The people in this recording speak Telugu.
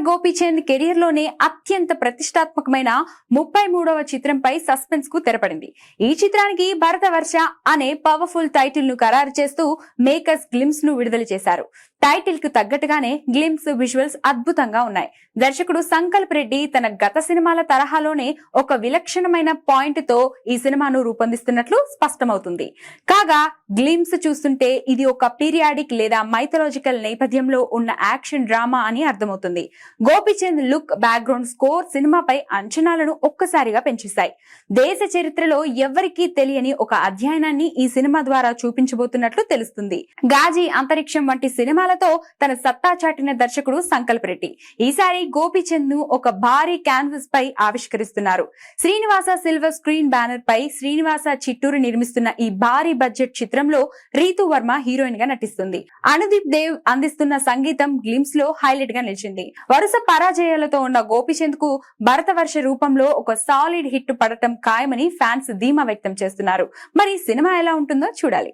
గోపీచంద్ కెరియర్ లోనే అత్యంత ప్రతిష్టాత్మకమైన 33వ చిత్రంపై సస్పెన్స్ కు తెరపడింది. ఈ చిత్రానికి భరత వర్ష అనే పవర్ఫుల్ టైటిల్ ను ఖరారు చేస్తూ మేకర్స్ గ్లిమ్స్ ను విడుదల చేశారు. టైటిల్ కు తగ్గట్టుగానే గ్లిమ్స్ విజువల్స్ అద్భుతంగా ఉన్నాయి. దర్శకుడు సంకల్ప్ రెడ్డి తన గత సినిమాల తరహాలోనే ఒక విలక్షణమైన పాయింట్ తో ఈ సినిమాను రూపొందిస్తున్నట్లు స్పష్టమవుతుంది. కాగా గ్లిమ్స్ చూస్తుంటే ఇది ఒక పీరియాడిక్ లేదా మైథలాజికల్ నేపథ్యంలో ఉన్న యాక్షన్ డ్రామా అని అర్థమవుతుంది. గోపీచంద్ లుక్, బ్యాక్గ్రౌండ్ స్కోర్ సినిమాపై అంచనాలను ఒక్కసారిగా పెంచేశాయి. దేశ చరిత్రలో ఎవ్వరికీ తెలియని ఒక అధ్యయనాన్ని ఈ సినిమా ద్వారా చూపించబోతున్నట్లు తెలుస్తుంది. గాజీ, అంతరిక్షం వంటి సినిమాలతో తన సత్తా చాటిన దర్శకుడు సంకల్ప్ రెడ్డి ఈసారి గోపీచంద్ ను ఒక భారీ క్యాన్వాస్ పై ఆవిష్కరిస్తున్నారు. శ్రీనివాస సిల్వర్ స్క్రీన్ బ్యానర్ పై శ్రీనివాస చిట్టూరు నిర్మిస్తున్న ఈ భారీ బడ్జెట్ చిత్రంలో రీతూ వర్మ హీరోయిన్ గా నటిస్తుంది. అనుదీప్ దేవ్ అందిస్తున్న సంగీతం గ్లిమ్స్ లో హైలైట్ గా నిలిచింది. వరుస పరాజయాలతో ఉన్న గోపీచంద్ కు భరత వర్ష రూపంలో ఒక సాలిడ్ హిట్ పడటం ఖాయమని ఫ్యాన్స్ ధీమా వ్యక్తం చేస్తున్నారు. మరి సినిమా ఎలా ఉంటుందో చూడాలి.